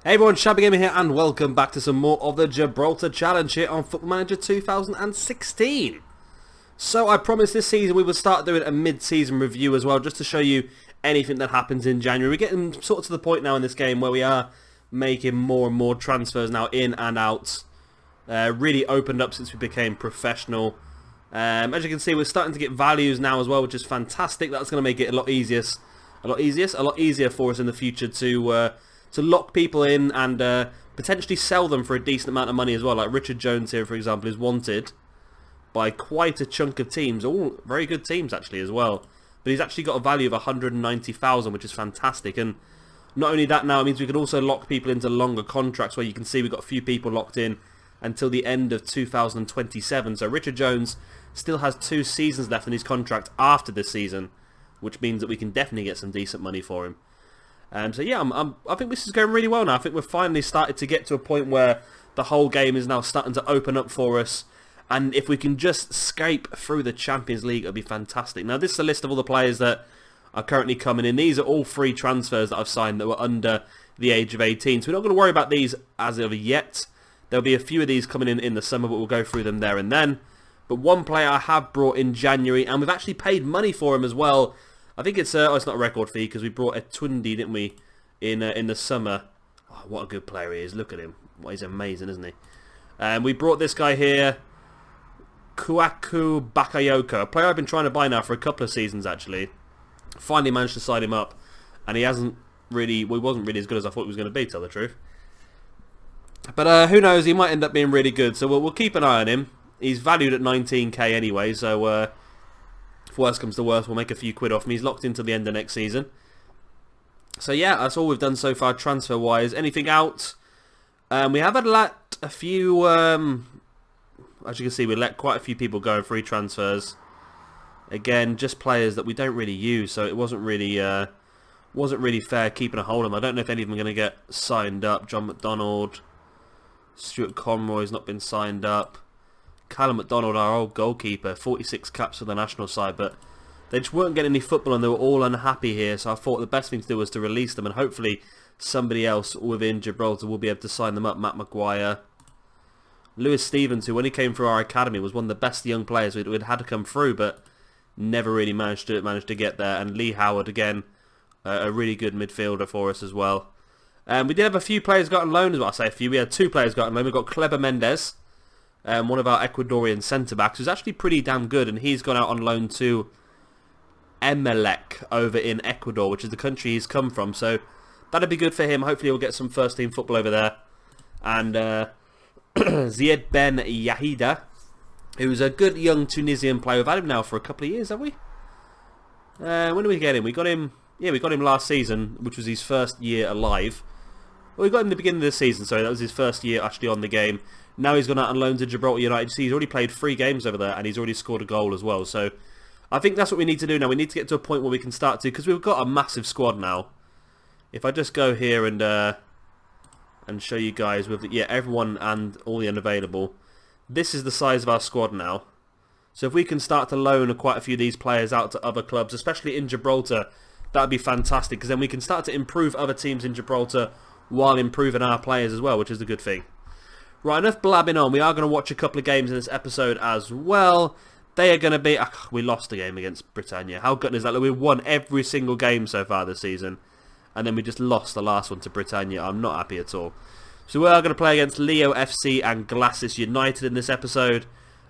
Hey everyone, Shabby Gamer here and welcome back to some more of the Gibraltar Challenge here on Football Manager 2016. So I promised this season we would start doing a mid-season review as well, just to show you anything that happens in January. We're getting sort of to the point now in this game where we are making more and more transfers now in and out. Really opened up since we became professional. As you can see, we're starting to get values now as well, which is fantastic. That's going to make it a lot easier for us in the future to lock people in and potentially sell them for a decent amount of money as well. Like Richard Jones here, for example, is wanted by quite a chunk of teams, all very good teams actually as well. But he's actually got a value of 190,000, which is fantastic. And not only that, now it means we can also lock people into longer contracts, where you can see we've got a few people locked in until the end of 2027. So Richard Jones still has 2 seasons left in his contract after this season, which means that we can definitely get some decent money for him. So yeah, I think this is going really well now. I think we've finally started to get to a point where the whole game is now starting to open up for us. And if we can just scrape through the Champions League, it'll be fantastic. Now, this is a list of all the players that are currently coming in. These are all free transfers that I've signed that were under the age of 18. So we're not going to worry about these as of yet. There'll be a few of these coming in the summer, but we'll go through them there and then. But one player I have brought in January, and we've actually paid money for him as well. I think it's it's not a record fee because we brought a Twindy, didn't we, in the summer. Oh, what a good player he is! Look at him. Well, he's amazing, isn't he? We brought this guy here, Kwaku Bakayoko, a player I've been trying to buy now for a couple of seasons actually. Finally managed to sign him up, and he wasn't really as good as I thought he was going to be, to tell the truth. But who knows? He might end up being really good. So we'll keep an eye on him. He's valued at 19k anyway, so. If worst comes to worst, we'll make a few quid off him. He's locked into the end of next season. So yeah, that's all we've done so far transfer-wise. Anything out? We have had a few... as you can see, we let quite a few people go in free transfers. Again, just players that we don't really use, so it wasn't really fair keeping a hold of them. I don't know if any of them are going to get signed up. John McDonald, Stuart Conroy's not been signed up. Callum McDonald, our old goalkeeper, 46 caps for the national side, but they just weren't getting any football and they were all unhappy here, so I thought the best thing to do was to release them, and hopefully somebody else within Gibraltar will be able to sign them up. Matt Maguire, Lewis Stevens, who when he came through our academy was one of the best young players we'd had to come through, but never really managed to get there. And Lee Howard, again, a really good midfielder for us as well. We did have a few players got on loan as well. I say a few, we had 2 players got on loan. We've got Kleber Mendes, one of our Ecuadorian centre-backs, who's actually pretty damn good, and he's gone out on loan to Emelec over in Ecuador, which is the country he's come from, so that'd be good for him. Hopefully he'll get some first-team football over there. And Zied Ben Yahida, who's a good young Tunisian player. We've had him now for a couple of years, have we? When did we get him? We got him last season, which was his first year alive. Well, we got him in the beginning of the season, sorry, that was his first year actually on the game. Now he's gone out on loan to Gibraltar United. See, he's already played 3 games over there, and he's already scored a goal as well. So I think that's what we need to do now. We need to get to a point where we can start to, because we've got a massive squad now. If I just go here and show you guys with everyone and all the unavailable, this is the size of our squad now. So if we can start to loan quite a few of these players out to other clubs, especially in Gibraltar, that'd be fantastic, because then we can start to improve other teams in Gibraltar while improving our players as well, which is a good thing. Right, enough blabbing on. We are going to watch a couple of games in this episode as well. They are going to be... we lost the game against Britannia. How good is that? Look, we've won every single game so far this season, and then we just lost the last one to Britannia. I'm not happy at all. So we are going to play against Leo FC and Glasses United in this episode,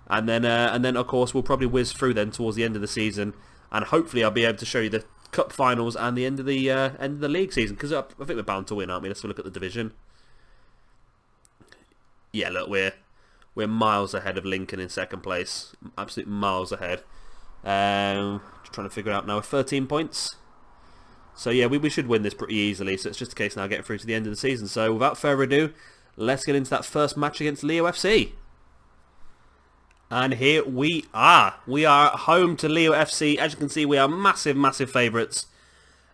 and then of course we'll probably whiz through then towards the end of the season, and hopefully I'll be able to show you the cup finals and the end of the league season, because I think we're bound to win, aren't we? Let's have a look at the division. Yeah, look, we're miles ahead of Lincoln in second place. Absolute miles ahead. Just trying to figure out now. 13 points. So yeah, we should win this pretty easily. So it's just a case now of getting through to the end of the season. So without further ado, let's get into that first match against Leo FC. And here we are. We are home to Leo FC. As you can see, we are massive, massive favourites.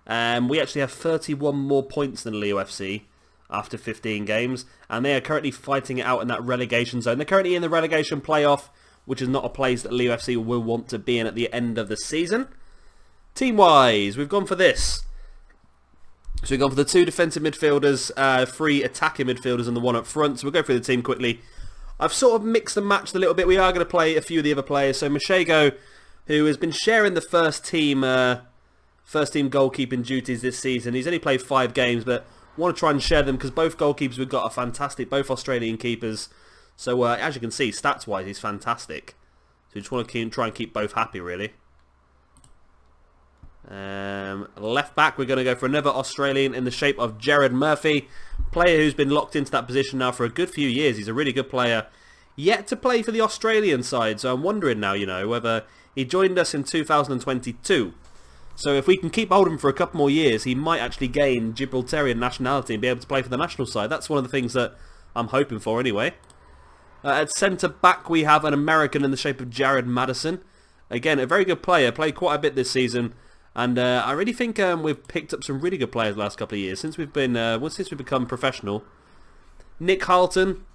We actually have 31 more points than Leo FC after 15 games, and they are currently fighting it out in that relegation zone. They're currently in the relegation playoff, which is not a place that Leo FC will want to be in at the end of the season. Team-wise, we've gone for this. So we've gone for the 2 defensive midfielders, 3 attacking midfielders and the 1 up front. So we'll go through the team quickly. I've sort of mixed and matched a little bit. We are going to play a few of the other players. So Mashego, who has been sharing the first team goalkeeping duties this season. He's only played 5 games, but want to try and share them because both goalkeepers we've got are fantastic, both Australian keepers. So as you can see, stats-wise, he's fantastic. So we just want to try and keep both happy, really. Left back, we're going to go for another Australian in the shape of Jared Murphy, player who's been locked into that position now for a good few years. He's a really good player, yet to play for the Australian side. So I'm wondering now, you know, whether he joined us in 2022. So if we can keep hold of him for a couple more years, he might actually gain Gibraltarian nationality and be able to play for the national side. That's one of the things that I'm hoping for anyway. At centre back, we have an American in the shape of Jared Madison. Again, a very good player, played quite a bit this season. And I really think we've picked up some really good players the last couple of years since we've become professional. Nick Harlton,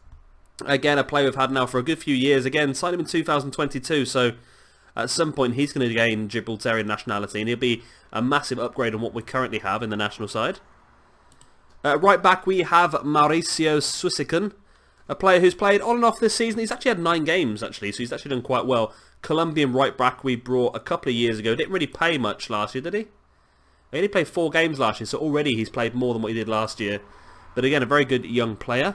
again a player we've had now for a good few years. Again, signed him in 2022, so at some point he's going to gain Gibraltarian nationality, and he'll be a massive upgrade on what we currently have in the national side. Right back we have Mauricio Susican, a player who's played on and off this season. He's actually had 9 games actually, so he's actually done quite well. Colombian right back we brought a couple of years ago. Didn't really play much last year, did he? He only played 4 games last year, so already he's played more than what he did last year. But again, a very good young player.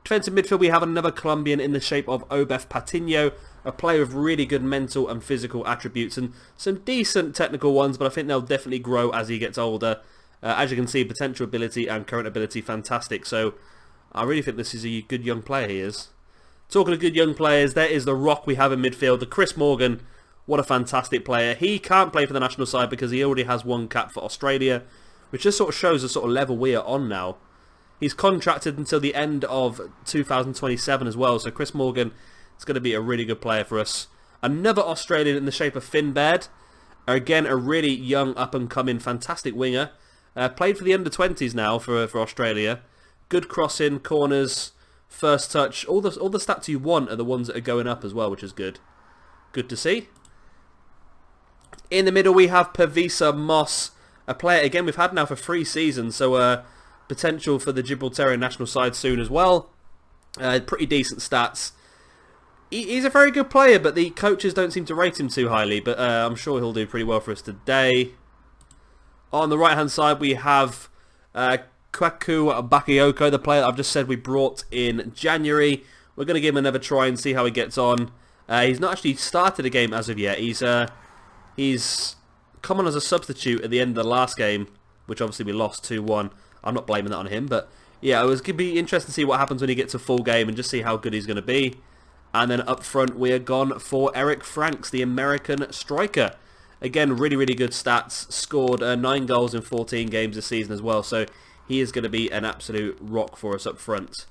Defensive midfield, we have another Colombian in the shape of Obef Patiño, a player with really good mental and physical attributes and some decent technical ones, but I think they'll definitely grow as he gets older. As you can see, potential ability and current ability fantastic, so I really think this is a good young player he is. Talking of good young players, there is the rock we have in midfield, the Chris Morgan. What a fantastic player. He can't play for the national side because he already has 1 cap for Australia, which just sort of shows the sort of level we are on now. He's contracted until the end of 2027 as well, so Chris Morgan is going to be a really good player for us. Another Australian in the shape of Finn Baird. Again, a really young, up-and-coming, fantastic winger. Played for the under-20s now for Australia. Good crossing, corners, first touch, all the stats you want are the ones that are going up as well, which is good. Good to see. In the middle we have Pavisa Moss, a player again we've had now for 3 seasons, so potential for the Gibraltarian national side soon as well. Pretty decent stats. He's a very good player, but the coaches don't seem to rate him too highly, but I'm sure he'll do pretty well for us today. On the right hand side we have Kwaku Bakayoko, the player that I've just said we brought in January. We're going to give him another try and see how he gets on. He's not actually started a game as of yet. He's come on as a substitute at the end of the last game, which obviously we lost 2-1. I'm not blaming that on him, but yeah, it was going to be interesting to see what happens when he gets a full game and just see how good he's going to be. And then up front we are gone for Eric Franks, the American striker. Again, really, really good stats. Scored 9 goals in 14 games this season as well, so he is going to be an absolute rock for us up front.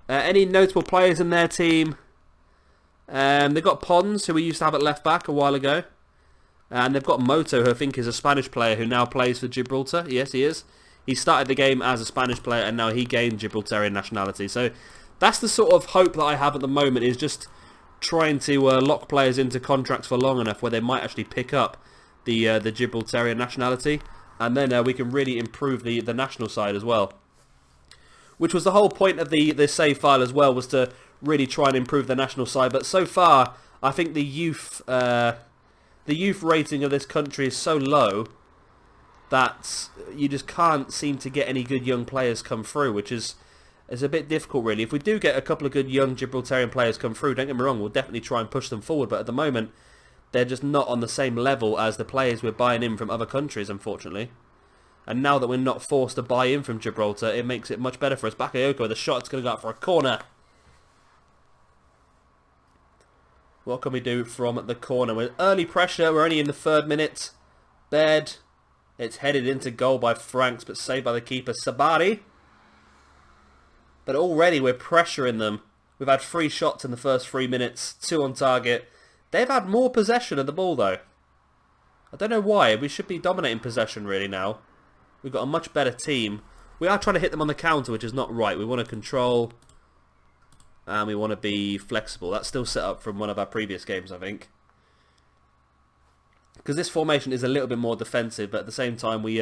Any notable players in their team? They've got Pons, who we used to have at left back a while ago. And they've got Moto, who I think is a Spanish player who now plays for Gibraltar. Yes, he is. He started the game as a Spanish player and now he gained Gibraltarian nationality. So that's the sort of hope that I have at the moment, is just trying to lock players into contracts for long enough where they might actually pick up the Gibraltarian nationality. And then we can really improve the national side as well. Which was the whole point of the save file as well, was to really try and improve the national side. But so far, I think the youth rating of this country is so low that you just can't seem to get any good young players come through, which is a bit difficult really. If we do get a couple of good young Gibraltarian players come through, don't get me wrong, we'll definitely try and push them forward. But at the moment, they're just not on the same level as the players we're buying in from other countries, unfortunately. And now that we're not forced to buy in from Gibraltar, it makes it much better for us. Bakayoko with a shot, it's going to go out for a corner. What can we do from the corner? With early pressure, we're only in the 3rd minute. Baird, it's headed into goal by Franks, but saved by the keeper, Sabari. But already we're pressuring them. We've had 3 shots in the first 3 minutes, 2 on target. They've had more possession of the ball though. I don't know why. We should be dominating possession really now. We've got a much better team. We are trying to hit them on the counter, which is not right. We want to control and we want to be flexible. That's still set up from one of our previous games, I think. Because this formation is a little bit more defensive, but at the same time we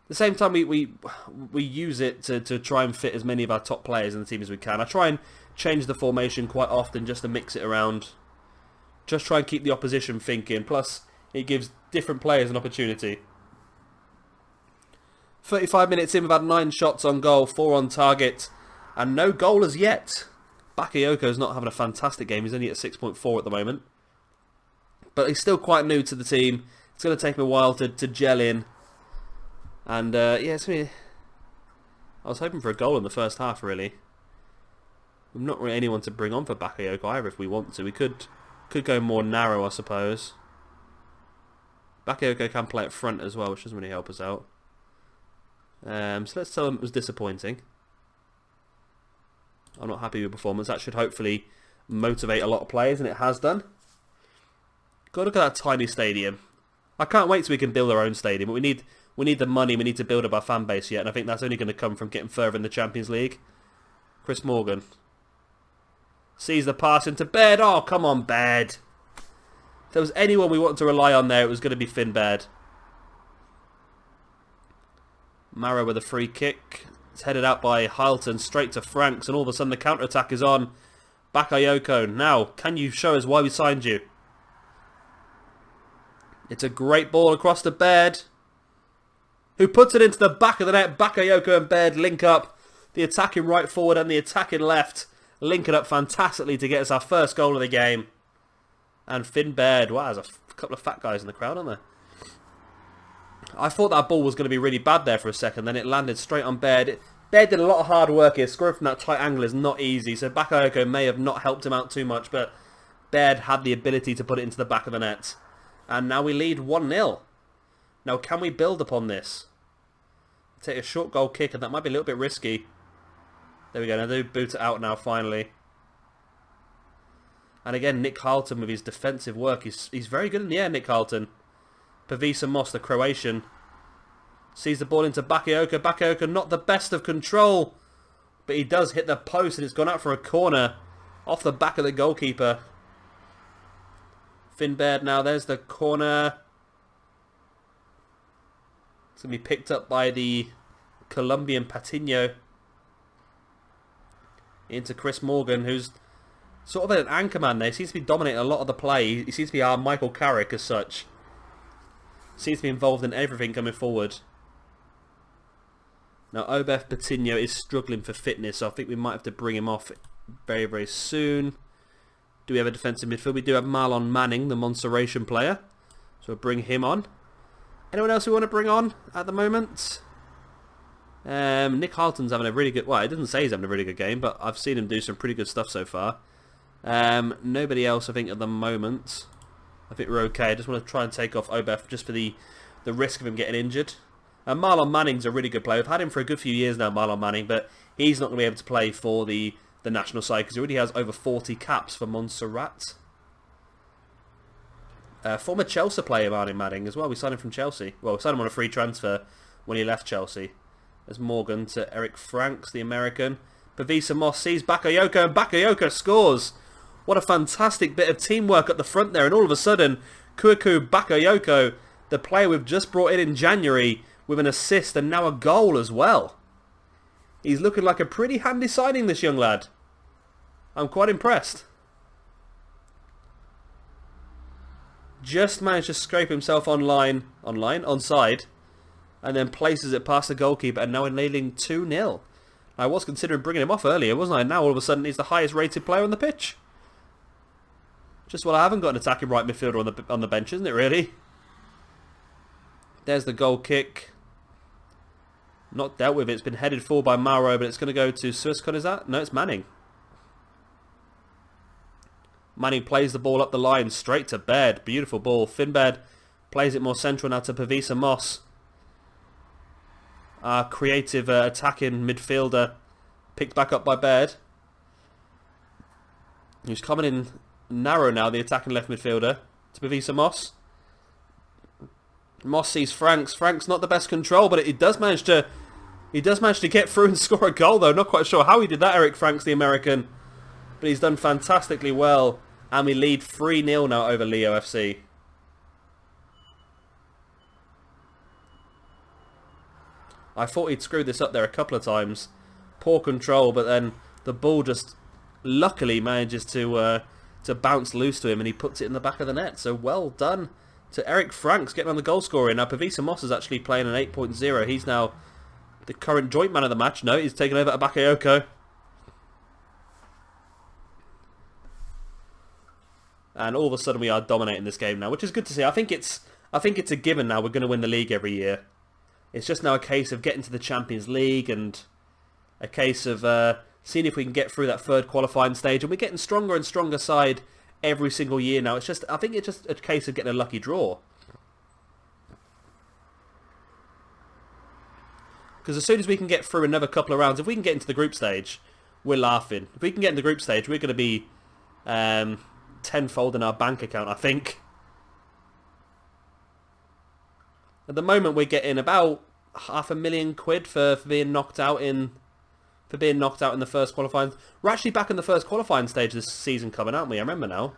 At the same time, we use it to try and fit as many of our top players in the team as we can. I try and change the formation quite often just to mix it around. Just try and keep the opposition thinking. Plus, it gives different players an opportunity. 35 minutes in, we've had 9 shots on goal, 4 on target, and no goal as yet. Bakayoko's not having a fantastic game. He's only at 6.4 at the moment. But he's still quite new to the team. It's going to take him a while to gel in. And, yeah, it's going to be... I was hoping for a goal in the first half, really. We've not really anyone to bring on for Bakayoko either if we want to. We could go more narrow, I suppose. Bakayoko can play up front as well, which doesn't really help us out. So let's tell him it was disappointing. I'm not happy with performance. That should hopefully motivate a lot of players, and it has done. Go look at that tiny stadium. I can't wait till we can build our own stadium, but we need the money, we need to build up our fan base yet, and I think that's only going to come from getting further in the Champions League. Chris Morgan sees the pass into Baird. Oh, come on, Baird. If there was anyone we wanted to rely on there, it was going to be Finn Baird. Mara with a free kick. It's headed out by Hylton straight to Franks, and all of a sudden the counter-attack is on. Bakayoko, now, can you show us why we signed you? It's a great ball across to Baird, who puts it into the back of the net. Bakayoko and Baird link up. The attacking right forward and the attacking left link it up fantastically to get us our first goal of the game. And Finn Baird, wow, there's a couple of fat guys in the crowd, aren't there? I thought that ball was going to be really bad there for a second, then it landed straight on Baird. Baird did a lot of hard work here. Scoring from that tight angle is not easy, so Bakayoko may have not helped him out too much, but Baird had the ability to put it into the back of the net. And now we lead 1-0. Now, can we build upon this? Take a short goal kick, and that might be a little bit risky. There we go, now they boot it out now, finally. And again, Nick Hylton with his defensive work. He's very good in the air, Nick Hylton. Pavisa Moss, the Croatian, sees the ball into Bakayoko. Bakayoko not the best of control, but he does hit the post, and it's gone out for a corner off the back of the goalkeeper. Finn Baird now, there's the corner. It's going to be picked up by the Colombian Patiño. Into Chris Morgan, who's sort of an anchorman there. He seems to be dominating a lot of the play. He seems to be our Michael Carrick as such. Seems to be involved in everything coming forward. Now, Obef Patiño is struggling for fitness, so I think we might have to bring him off very, very soon. Do we have a defensive midfield? We do have Marlon Manning, the Monserration player. So we'll bring him on. Anyone else we want to bring on at the moment? Nick Hylton's having a really good... Well, it doesn't say he's having a really good game, but I've seen him do some pretty good stuff so far. Nobody else, I think, at the moment. I think we're okay. I just want to try and take off Obef just for the risk of him getting injured. Marlon Manning's a really good player. We've had him for a good few years now, Marlon Manning, but he's not going to be able to play for the national side because he already has over 40 caps for Montserrat. Former Chelsea player, Marlon Manning, as well. We signed him from Chelsea. Well, we signed him on a free transfer when he left Chelsea. There's Morgan to Eric Franks, the American. Pavisa Moss sees Bakayoko, and Bakayoko scores. What a fantastic bit of teamwork at the front there. And all of a sudden, Kuiku Bakayoko, the player we've just brought in January, with an assist and now a goal as well. He's looking like a pretty handy signing, this young lad. I'm quite impressed. Just managed to scrape himself onside, and then places it past the goalkeeper, and now we're nailing 2-0. I was considering bringing him off earlier, wasn't I? Now all of a sudden he's the highest rated player on the pitch. Just, well, I haven't got an attacking right midfielder on the bench, isn't it, really? There's the goal kick. Not dealt with. It's been headed for by Mauro, but it's going to go to Suiskon, is that? No, it's Manning. Manning plays the ball up the line straight to Baird. Beautiful ball. Finn Baird plays it more central now to Pavisa Moss. Our creative attacking midfielder picked back up by Baird. He's coming in narrow now, the attacking left midfielder, to Pavisa Moss. Moss sees Franks. Franks not the best control, but he does manage to get through and score a goal though. Not quite sure how he did that, Eric Franks, the American. But he's done fantastically well. And we lead 3-0 now over Leo FC. I thought he'd screwed this up there a couple of times. Poor control, but then the ball just luckily manages to bounce loose to him, and he puts it in the back of the net. So well done to Eric Franks getting on the goal scoring. Now Pavisa Moss is actually playing an 8.0. He's now the current joint man of the match. No, he's taken over Bakayoko. And all of a sudden we are dominating this game now, which is good to see. I think it's a given now. We're going to win the league every year. It's just now a case of getting to the Champions League and a case of seeing if we can get through that third qualifying stage. And we're getting stronger and stronger side every single year now. I think it's just a case of getting a lucky draw. Because as soon as we can get through another couple of rounds, if we can get into the group stage, we're laughing. If we can get in the group stage, we're going to be tenfold in our bank account, I think. At the moment, we're getting about £500,000 for being knocked out in the first qualifying. We're actually back in the first qualifying stage this season coming, aren't we? I remember now.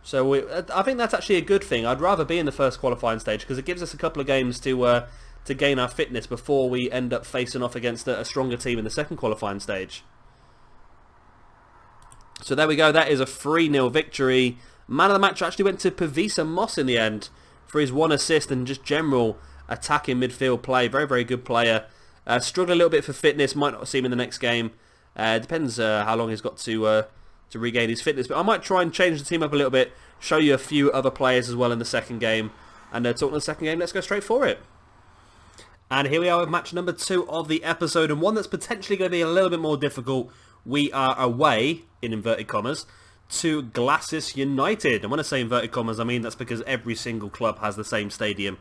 So I think that's actually a good thing. I'd rather be in the first qualifying stage because it gives us a couple of games to gain our fitness before we end up facing off against a stronger team in the second qualifying stage. So there we go. That is a 3-0 victory. Man of the match actually went to Pavisa Moss in the end for his 1 assist and just general attacking midfield play. Very, very good player. Struggled a little bit for fitness. Might not see him in the next game. Depends how long he's got to regain his fitness. But I might try and change the team up a little bit. Show you a few other players as well in the second game. And talking the second game, let's go straight for it. And here we are with match number 2 of the episode. And one that's potentially going to be a little bit more difficult. We are away, in inverted commas, to Glasses United. And when I say inverted commas, I mean that's because every single club has the same stadium.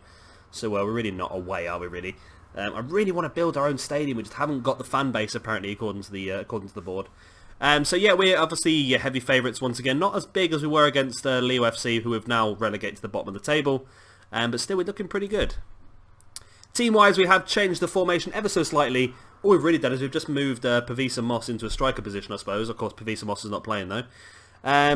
So we're really not away, are we really? I really want to build our own stadium. We just haven't got the fan base, apparently, according to the board. So yeah, we're obviously heavy favourites once again. Not as big as we were against Leo FC, who have now relegated to the bottom of the table. But still, we're looking pretty good. Team-wise, we have changed the formation ever so slightly. All we've really done is we've just moved Pavisa Moss into a striker position, I suppose. Of course, Pavisa Moss is not playing, though.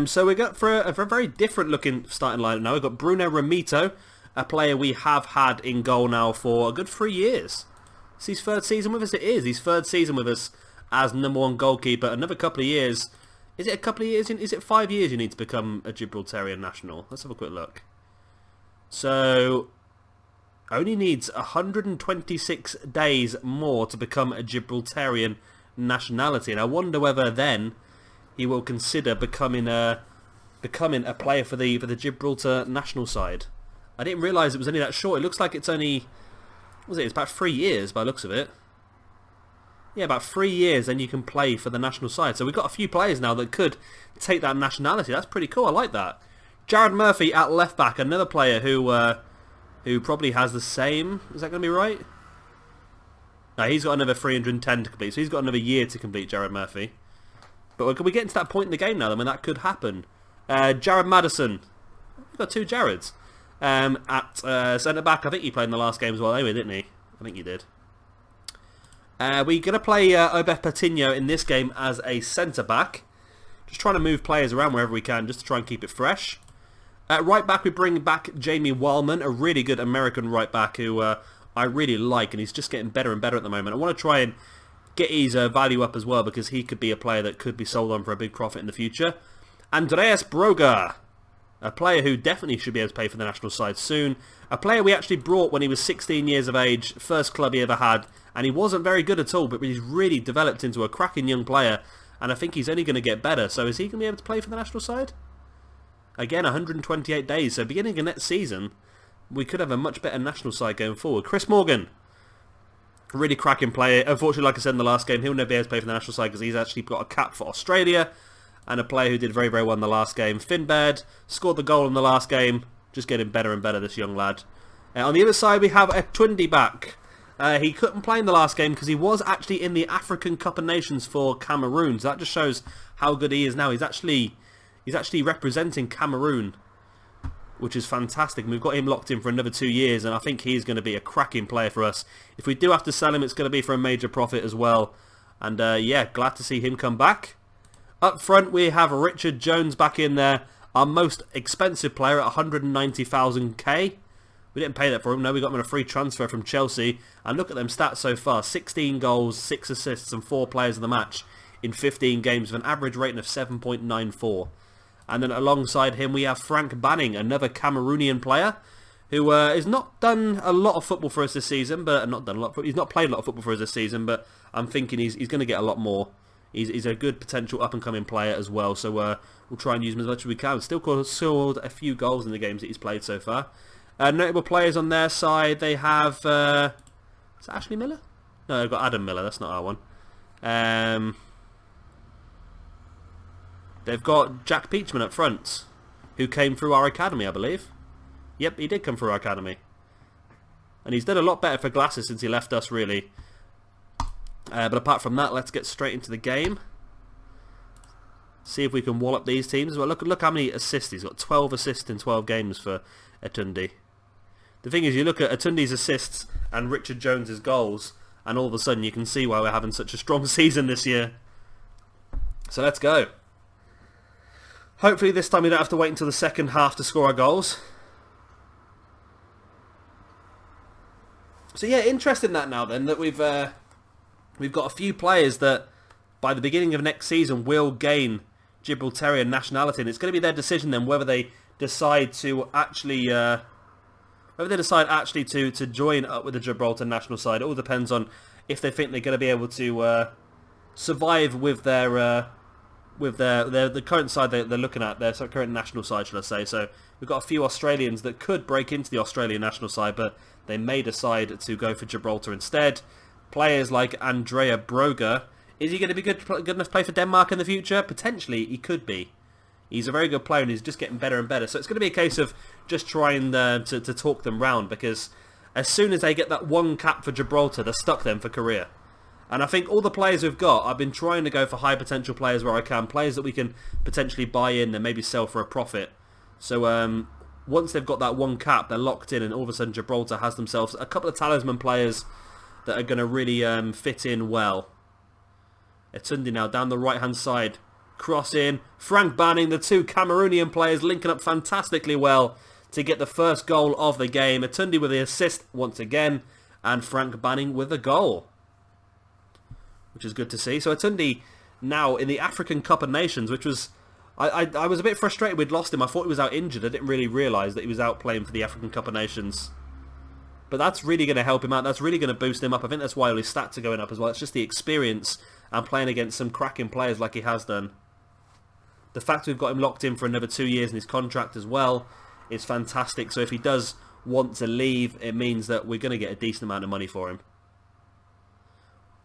So we got for a very different looking starting lineup now. We've got Bruno Ramito, a player we have had in goal now for a good 3 years. It's his 3rd season with us. It is his 3rd season with us as #1 goalkeeper. Another couple of years. Is it a couple of years? Is it 5 years you need to become a Gibraltarian national? Let's have a quick look. So only needs 126 days more to become a Gibraltarian nationality. And I wonder whether then he will consider becoming a player for the Gibraltar national side. I didn't realise it was only that short. It looks like it's only... What was it? It's about 3 years by the looks of it. Yeah, about 3 years then you can play for the national side. So we've got a few players now that could take that nationality. That's pretty cool. I like that. Jared Murphy at left back. Another player who probably has the same... Is that going to be right? No, he's got another 310 to complete. So he's got another year to complete, Jared Murphy. But we're getting to that point in the game now then when that could happen. Jared Madison. We've got 2 Jareds. At centre-back. I think he played in the last game as well anyway, didn't he? I think he did. We're going to play Obeth Patino in this game as a centre-back. Just trying to move players around wherever we can just to try and keep it fresh. Right back, we bring back Jamie Wildman, a really good American right back who I really like, and he's just getting better and better at the moment. I want to try and get his value up as well because he could be a player that could be sold on for a big profit in the future. Andreas Broga, a player who definitely should be able to play for the national side soon. A player we actually brought when he was 16 years of age, first club he ever had, and he wasn't very good at all, but he's really developed into a cracking young player, and I think he's only going to get better. So is he going to be able to play for the national side? Again, 128 days, so beginning of next season, we could have a much better national side going forward. Chris Morgan, really cracking player. Unfortunately, like I said in the last game, he'll never be able to play for the national side because he's actually got a cap for Australia, and a player who did very, very well in the last game. Finn Baird scored the goal in the last game. Just getting better and better, this young lad. On the other side, we have a Twindy back. He couldn't play in the last game because he was actually in the African Cup of Nations for Cameroon. So that just shows how good he is now. He's actually representing Cameroon, which is fantastic. And we've got him locked in for another 2 years, and I think he's going to be a cracking player for us. If we do have to sell him, it's going to be for a major profit as well. And yeah, glad to see him come back. Up front, we have Richard Jones back in there. Our most expensive player at 190,000k. We didn't pay that for him. No, we got him on a free transfer from Chelsea. And look at them stats so far. 16 goals, 6 assists and 4 players of the match in 15 games with an average rating of 7.94. And then alongside him we have Frank Banning, another Cameroonian player who has not done a lot of football for us this season, but he's not played a lot of football for us this season, but I'm thinking he's going to get a lot more. He's a good potential up-and-coming player as well, so we'll try and use him as much as we can. Still scored a few goals in the games that he's played so far. Notable players on their side, they have... is that Ashley Miller? No, they've got Adam Miller, that's not our one. They've got Jack Peachman up front, who came through our academy, I believe. Yep, he did come through our academy. And he's done a lot better for Glasses since he left us, really. But apart from that, let's get straight into the game. See if we can wallop these teams. Well, look how many assists. He's got 12 assists in 12 games for Etundi. The thing is, you look at Etundi's assists and Richard Jones's goals, and all of a sudden you can see why we're having such a strong season this year. So let's go. Hopefully this time we don't have to wait until the second half to score our goals. So yeah, interesting that now then, that we've got a few players that by the beginning of next season will gain Gibraltarian nationality, and it's going to be their decision then whether they decide to actually to join up with the Gibraltar national side. It all depends on if they think they're going to be able to survive with the current side they're looking at, their current national side, should I say. So we've got a few Australians that could break into the Australian national side, but they may decide to go for Gibraltar instead. Players like Andrea Broger, is he going to be good enough to play for Denmark in the future? Potentially, he could be. He's a very good player and he's just getting better and better. So it's going to be a case of just trying to talk them round, because as soon as they get that one cap for Gibraltar, they're stuck then for career. And I think all the players we've got, I've been trying to go for high potential players where I can. Players that we can potentially buy in and maybe sell for a profit. So once they've got that one cap, they're locked in, and all of a sudden Gibraltar has themselves a couple of talisman players that are going to really fit in well. Etundi now down the right hand side. Cross in. Frank Banning, the two Cameroonian players linking up fantastically well to get the first goal of the game. Etundi with the assist once again, and Frank Banning with the goal, which is good to see. So Etundi now in the African Cup of Nations, which was... I was a bit frustrated we'd lost him. I thought he was out injured. I didn't really realise that he was out playing for the African Cup of Nations. But that's really going to help him out. That's really going to boost him up. I think that's why all his stats are going up as well. It's just the experience and playing against some cracking players like he has done. The fact we've got him locked in for another 2 years in his contract as well is fantastic. So if he does want to leave, it means that we're going to get a decent amount of money for him.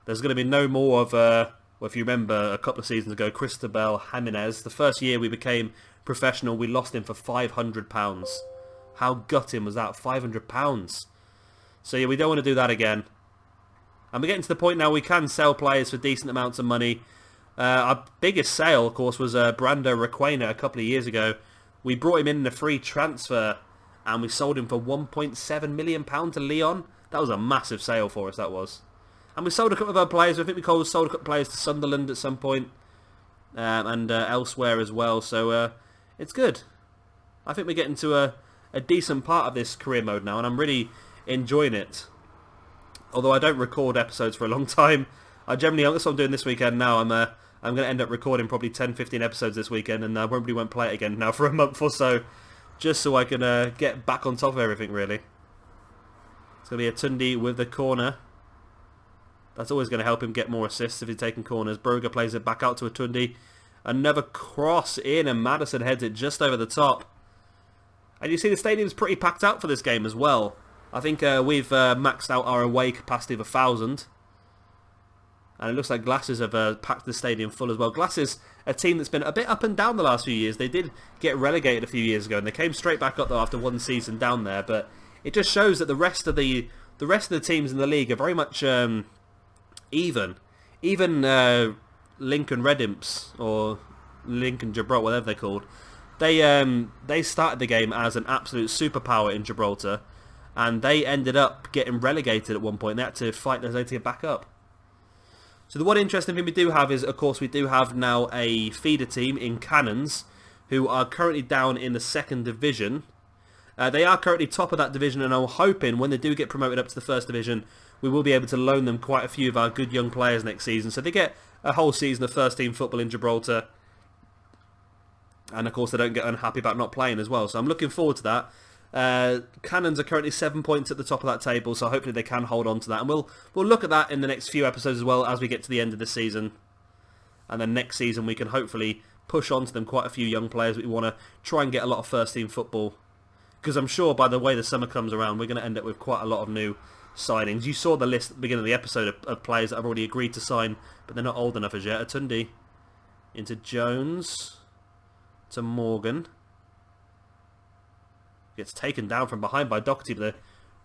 There's going to be no more of, well, if you remember a couple of seasons ago, Cristobal Jimenez. The first year we became professional, we lost him for £500. How gutting was that? £500. So yeah, we don't want to do that again. And we're getting to the point now we can sell players for decent amounts of money. Our biggest sale, of course, was Brando Requena a couple of years ago. We brought him in a free transfer, and we sold him for £1.7 million to Lyon. That was a massive sale for us, that was. And we sold a couple of other players. I think we sold a couple of players to Sunderland at some point, and elsewhere as well. So it's good. I think we're getting to a decent part of this career mode now, and I'm really enjoying it. Although I don't record episodes for a long time. That's what I'm doing this weekend now. I'm going to end up recording probably 10-15 episodes this weekend, and I probably won't play it again now for a month or so, just so I can get back on top of everything, really. It's going to be a Etundi with the corner. That's always going to help him get more assists if he's taking corners. Broger plays it back out to Etundi. Another cross in, and Madison heads it just over the top. And you see the stadium's pretty packed out for this game as well. I think we've maxed out our away capacity of 1,000. And it looks like Glasses have packed the stadium full as well. Glasses, a team that's been a bit up and down the last few years. They did get relegated a few years ago, and they came straight back up though after one season down there. But it just shows that the rest of the teams in the league are very much even. Even Lincoln Red Imps, or Lincoln Gibraltar, whatever they're called, they started the game as an absolute superpower in Gibraltar, and they ended up getting relegated at one point. They had to fight their way to get back up. So the one interesting thing we do have is, of course, we do have now a feeder team in Cannons, who are currently down in the second division. They are currently top of that division, and I'm hoping when they do get promoted up to the first division, we will be able to loan them quite a few of our good young players next season. So they get a whole season of first team football in Gibraltar. And of course they don't get unhappy about not playing as well. So I'm looking forward to that. Cannons are currently 7 points at the top of that table, so hopefully they can hold on to that. And we'll look at that in the next few episodes as well as we get to the end of the season. And then next season we can hopefully push on to them quite a few young players. We want to try and get a lot of first team football. Because I'm sure by the way the summer comes around, we're going to end up with quite a lot of new signings. You saw the list at the beginning of the episode of players that have already agreed to sign, but they're not old enough as yet. Atundi into Jones to Morgan. Gets taken down from behind by Doherty, but the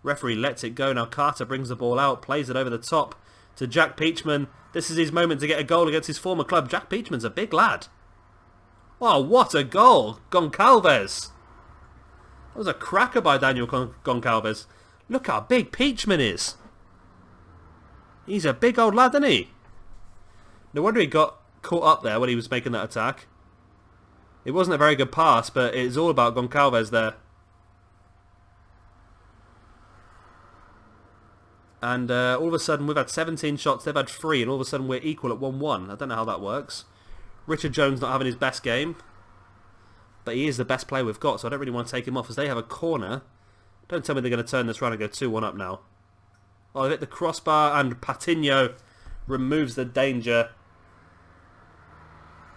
referee lets it go. Now Carter brings the ball out, plays it over the top to Jack Peachman. This is his moment to get a goal against his former club. Jack Peachman's a big lad. Oh, what a goal! Goncalves. That was a cracker by Daniel Goncalves. Look how big Peachman is. He's a big old lad, isn't he? No wonder he got caught up there when he was making that attack. It wasn't a very good pass, but it's all about Goncalves there. And all of a sudden we've had 17 shots, they've had 3, and all of a sudden we're equal at 1-1. I don't know how that works. Richard Jones not having his best game. But he is the best player we've got, so I don't really want to take him off as they have a corner. Don't tell me they're going to turn this round and go 2-1 up now. Oh, they've hit the crossbar and Patiño removes the danger.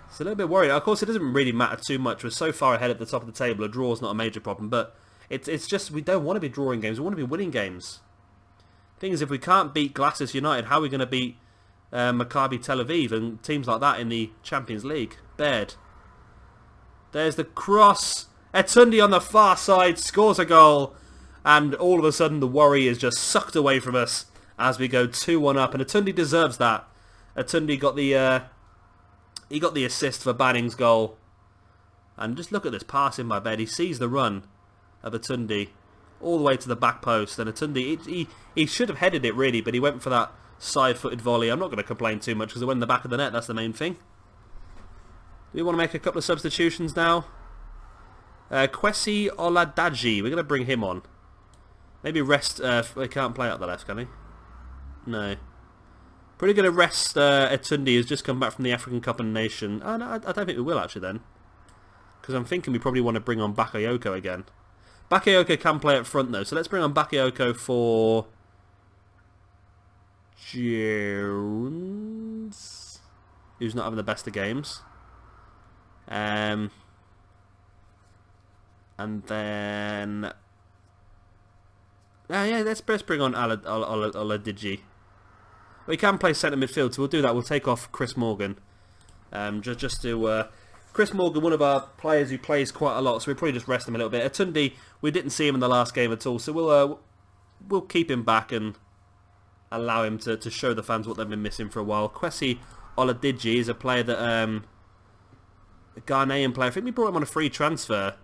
It's a little bit worried. Of course, it doesn't really matter too much. We're so far ahead at the top of the table. A draw is not a major problem, but it's just we don't want to be drawing games. We want to be winning games. Thing is, if we can't beat Glacis United, how are we going to beat Maccabi Tel Aviv and teams like that in the Champions League? Baird. There's the cross. Atundi on the far side scores a goal. And all of a sudden the worry is just sucked away from us as we go 2-1 up. And Atundi deserves that. Atundi got the assist for Banning's goal. And just look at this passing by Baird. He sees the run of Atundi all the way to the back post. And Atundi, he should have headed it really, but he went for that side-footed volley. I'm not going to complain too much because it went in the back of the net. That's the main thing. Do we want to make a couple of substitutions now? Kwesi Oladaji. We're going to bring him on. Maybe rest... he can't play out the left, can he? No. Probably going to rest Etundi, who's just come back from the African Cup and Nation. Oh, no, I don't think we will, actually, then. Because I'm thinking we probably want to bring on Bakayoko again. Bakayoko can play up front, though. So let's bring on Bakayoko for... Jones. Who's not having the best of games. And then... yeah, let's bring on Oladiji. We can play centre midfield, so we'll do that. We'll take off Chris Morgan. Just to... Chris Morgan, one of our players who plays quite a lot, so we'll probably just rest him a little bit. Atundi, we didn't see him in the last game at all, so we'll keep him back and allow him to show the fans what they've been missing for a while. Kwesi Oladiji is a player that... a Ghanaian player. I think we brought him on a free transfer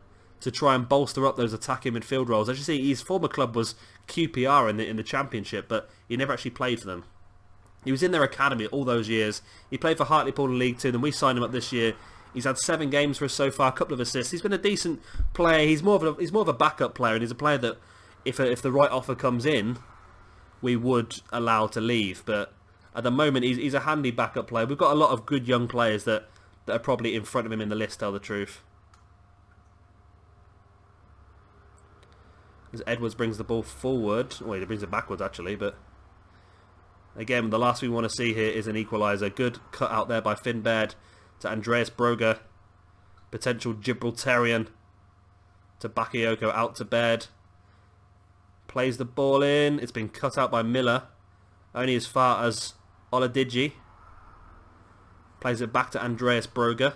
to try and bolster up those attacking midfield roles. As you see, his former club was QPR in the Championship, but he never actually played for them. He was in their academy all those years. He played for Hartlepool in League 2, and we signed him up this year. He's had 7 games for us so far, a couple of assists. He's been a decent player. He's more of a backup player, and he's a player that if the right offer comes in, we would allow to leave. But at the moment, he's a handy backup player. We've got a lot of good young players that are probably in front of him in the list, tell the truth. As Edwards brings the ball forward. Well, he brings it backwards, actually, but... Again, the last we want to see here is an equaliser. Good cut out there by Finn Baird to Andreas Broger. Potential Gibraltarian to Bakayoko, out to Baird. Plays the ball in. It's been cut out by Miller. Only as far as Oladiji. Plays it back to Andreas Broger.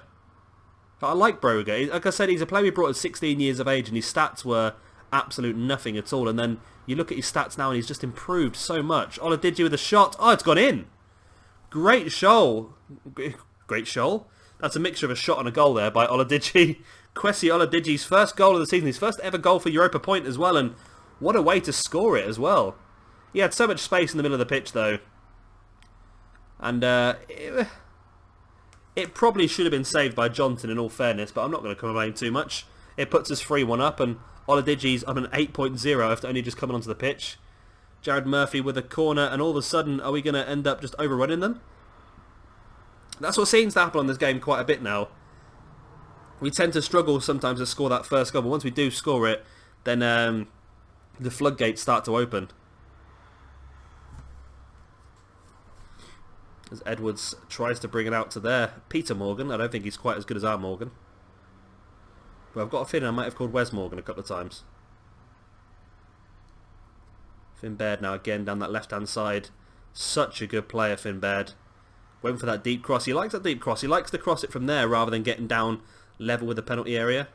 I like Broger. Like I said, he's a player we brought at 16 years of age and his stats were absolute nothing at all. And then you look at his stats now and he's just improved so much. Oladiji with a shot. Oh, it's gone in. Great shoal. Great shoal. That's a mixture of a shot and a goal there by Oladiji. Kwesi Oladiji's first goal of the season. His first ever goal for Europa Point as well. And what a way to score it as well. He had so much space in the middle of the pitch though. And it probably should have been saved by Johnson in all fairness, but I'm not going to complain too much. It puts us 3-1 up, and Oladiji's on an 8.0 after only just coming onto the pitch. Jared Murphy with a corner, and all of a sudden, are we going to end up just overrunning them? That's what seems to happen on this game quite a bit now. We tend to struggle sometimes to score that first goal, but once we do score it, then the floodgates start to open. As Edwards tries to bring it out to there. Peter Morgan. I don't think he's quite as good as our Morgan. But I've got a feeling I might have called Wes Morgan a couple of times. Finn Baird now again down that left-hand side. Such a good player, Finn Baird. Went for that deep cross. He likes that deep cross. He likes to cross it from there rather than getting down level with the penalty area.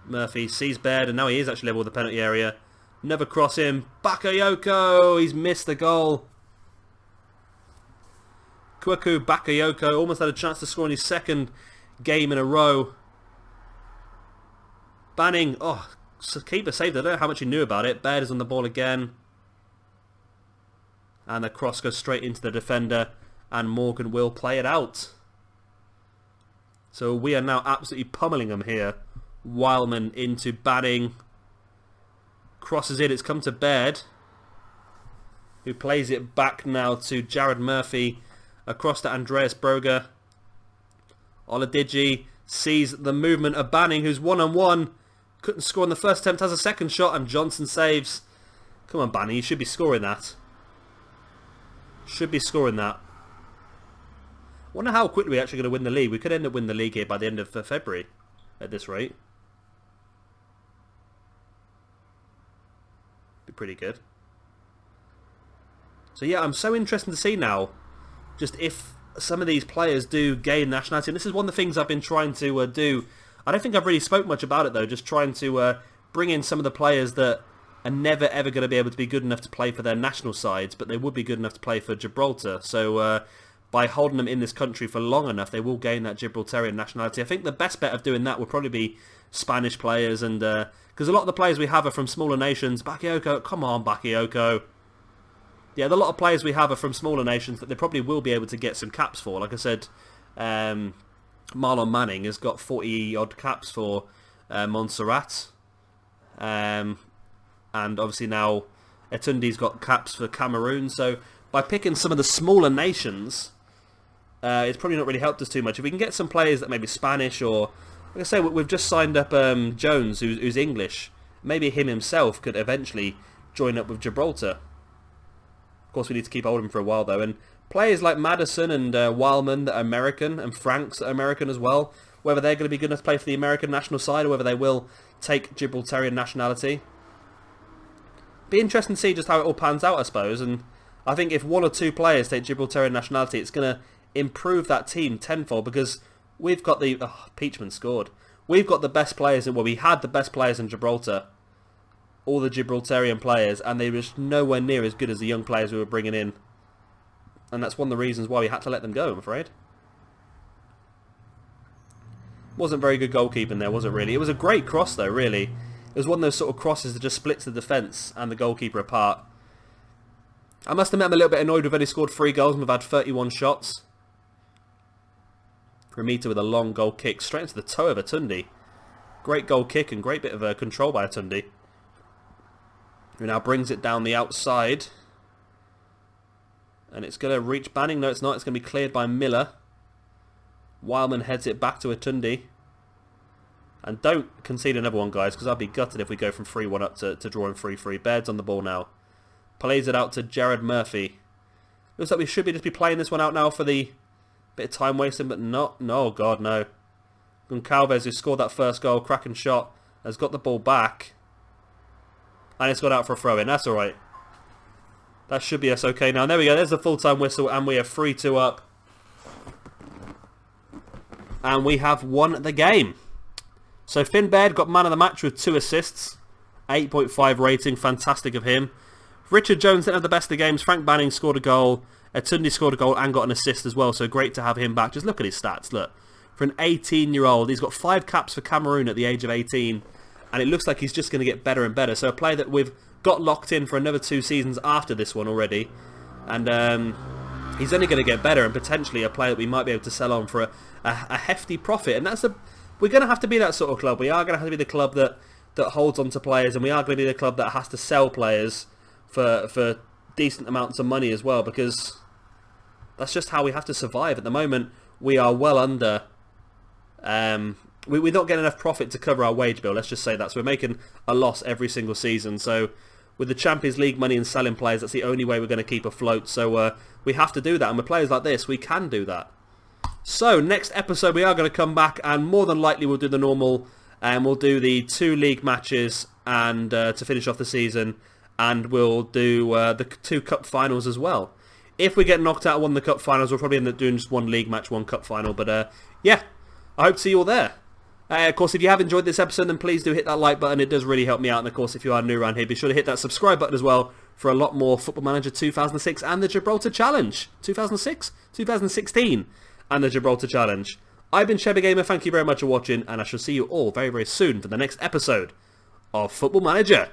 Murphy sees Baird, and now he is actually level with the penalty area. Never cross him. Bakayoko! He's missed the goal. Kwaku Bakayoko almost had a chance to score in his second game in a row. Banning. Oh, keeper saved it. I don't know how much he knew about it. Baird is on the ball again. And the cross goes straight into the defender. And Morgan will play it out. So we are now absolutely pummeling them here. Wildman into Banning. Crosses it. It's come to Baird, who plays it back now to Jared Murphy. Across to Andreas Broger. Oladiji sees the movement of Banning, who's one-on-one. Couldn't score in the first attempt, has a second shot, and Johnson saves. Come on, Banning, you should be scoring that. Should be scoring that. Wonder how quickly we're actually going to win the league. We could end up winning the league here by the end of February at this rate. Be pretty good. So yeah, I'm so interested to see now just if some of these players do gain nationality. And this is one of the things I've been trying to do. I don't think I've really spoke much about it though, just trying to bring in some of the players that are never ever going to be able to be good enough to play for their national sides, but they would be good enough to play for Gibraltar. So by holding them in this country for long enough, they will gain that Gibraltarian nationality. I think the best bet of doing that would probably be Spanish players, and because a lot of the players we have are from smaller nations. Bakayoko, come on Bakayoko. Yeah, a lot of players we have are from smaller nations that they probably will be able to get some caps for. Like I said, Marlon Manning has got 40-odd caps for Montserrat. And obviously now Etundi's got caps for Cameroon. So by picking some of the smaller nations, it's probably not really helped us too much. If we can get some players that may be Spanish, or, like I say, we've just signed up Jones, who's English. Maybe him himself could eventually join up with Gibraltar. Of course, we need to keep hold of him for a while, though. And players like Madison and Wildman that are American, and Franks that are American as well, whether they're going to be good enough to play for the American national side, or whether they will take Gibraltarian nationality. Be interesting to see just how it all pans out, I suppose. And I think if one or two players take Gibraltarian nationality, it's going to improve that team tenfold, because we've got the... Oh, Peachman scored. We've got the best players, well, we had the best players in Gibraltar. All the Gibraltarian players, and they were just nowhere near as good as the young players we were bringing in. And that's one of the reasons why we had to let them go, I'm afraid. Wasn't very good goalkeeping there, was it really? It was a great cross though, really. It was one of those sort of crosses that just splits the defence and the goalkeeper apart. I must admit I'm a little bit annoyed we've only scored 3 goals and we've had 31 shots. Ramita with a long goal kick straight into the toe of Atundi. Great goal kick and great bit of control by Atundi. Who now brings it down the outside. And it's going to reach Banning. No, it's not. It's going to be cleared by Miller. Wildman heads it back to Atundi. And don't concede another one, guys, because I'd be gutted if we go from 3-1 up to drawing 3-3. Baird's on the ball now. Plays it out to Jared Murphy. Looks like we should just be playing this one out now for the bit of time wasting, but not. No, God, no. Goncalves, who scored that first goal, cracking shot, has got the ball back. And it's gone out for a throw-in. That's alright. That should be us okay now. And there we go. There's the full-time whistle, and we are 3-2 up. And we have won the game. So Finn Baird got man of the match with 2 assists. 8.5 rating. Fantastic of him. Richard Jones didn't have the best of games. Frank Banning scored a goal. Atundi scored a goal and got an assist as well. So great to have him back. Just look at his stats. Look. For an 18-year-old, he's got 5 caps for Cameroon at the age of 18. And it looks like he's just going to get better and better. So a player that we've got locked in for another 2 seasons after this one already. And he's only going to get better, and potentially a player that we might be able to sell on for a hefty profit. And that's we're going to have to be that sort of club. We are going to have to be the club that that holds on to players, and we are going to be the club that has to sell players for decent amounts of money as well, because that's just how we have to survive. At the moment, we are well under... we're not getting enough profit to cover our wage bill, let's just say that. So we're making a loss every single season. So with the Champions League money and selling players, that's the only way we're going to keep afloat. So we have to do that. And with players like this, we can do that. So next episode, we are going to come back, and more than likely we'll do the normal, and we'll do the 2 league matches and to finish off the season, and we'll do the 2 cup finals as well. If we get knocked out of one of the cup finals, we'll probably end up doing just 1 league match, 1 cup final. But yeah, I hope to see you all there. Of course, if you have enjoyed this episode, then please do hit that like button. It does really help me out. And of course, if you are new around here, be sure to hit that subscribe button as well for a lot more Football Manager 2006 and the Gibraltar Challenge. 2006? 2016 and the Gibraltar Challenge. I've been Chebby Gamer. Thank you very much for watching, and I shall see you all very, very soon for the next episode of Football Manager